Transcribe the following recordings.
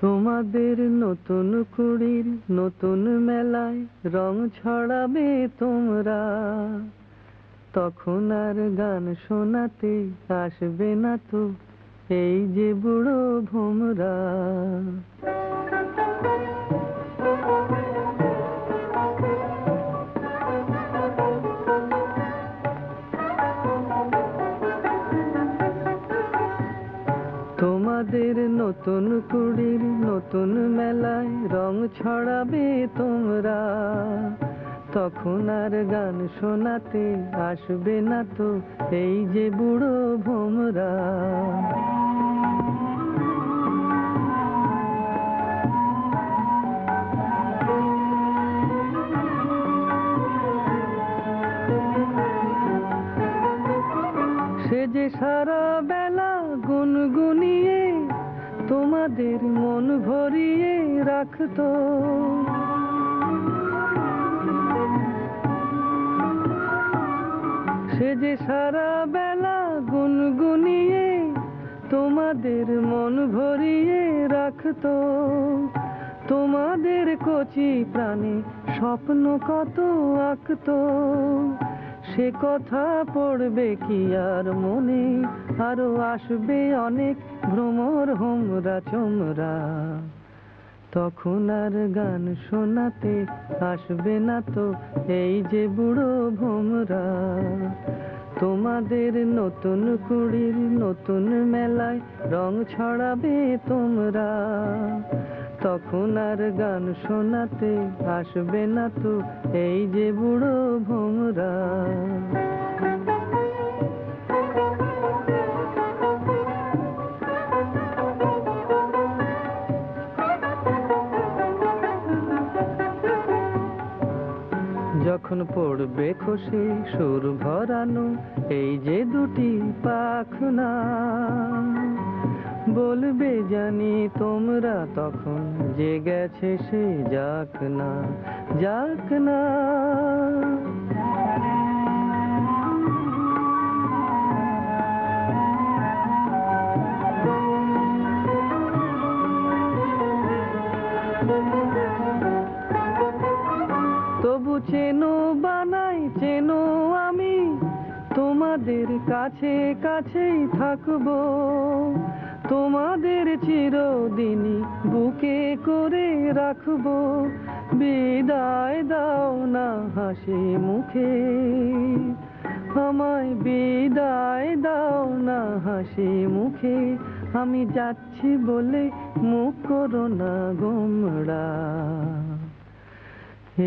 তোমাদের নতুন কুড়ির নতুন মেলায় রং ছড়াবে তোমরা, তখন আর গান শোনাতে আসবে না তো এই যে বুড়ো ভোমরা। তোমাদের নতুন কুড়ির নতুন মেলায় রং ছড়াবে তোমরা, তখন আর গান শোনাতে আসবে না তো এই যে বুড়ো ভোমরা। সে যে সারা বেলা গুনগুনিয়ে তোমাদের মন ভরিয়ে রাখতো, সে যে সারা বেলা গুনগুনিয়ে তোমাদের মন ভরিয়ে রাখতো। তোমাদের কচি প্রাণে স্বপ্ন কত আঁকতো, সে কথা পড়বে কি আর মনে, আরো আসবে অনেক ভ্রমর হোমরা চোমরা। তখন আর গান শোনাতে আসবে না তো এই যে বুড়ো ভোমরা। তোমাদের নতুন কুড়ির নতুন মেলায় রং ছড়াবে তোমরা, তখন আর গান শোনাতে আসবে না তো এই যে বুড়ো ভোমরা। যখন পড়বে খসে সুর ভরানো এই যে দুটি পাখনা, বলবে জানি তোমরা তখন যে গেছে সে যাক না, যাক না। তবু চেনো বানাই চেনো আমি, তোমাদের কাছে কাছেই থাকবো, তোমাদের চিরদিনই বুকে করে রাখবো। বিদায় দাও না হাসি মুখে আমায়, বিদায় দাও না হাসি মুখে, আমি যাচ্ছি বলে মুখ করো না গোমড়া।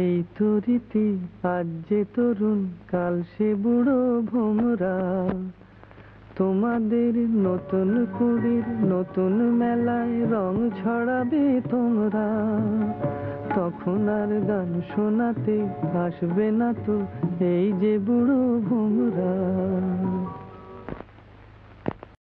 এই তো রীতি আজ যে তরুণ কাল সে বুড়ো ভোমরা। তোমাদের নতুন কুড়ির নতুন মেলায় রং ছড়াবে তোমরা, তখন আর গান শোনাতে আসবে না তো এই যে বুড়ো ভোমরা।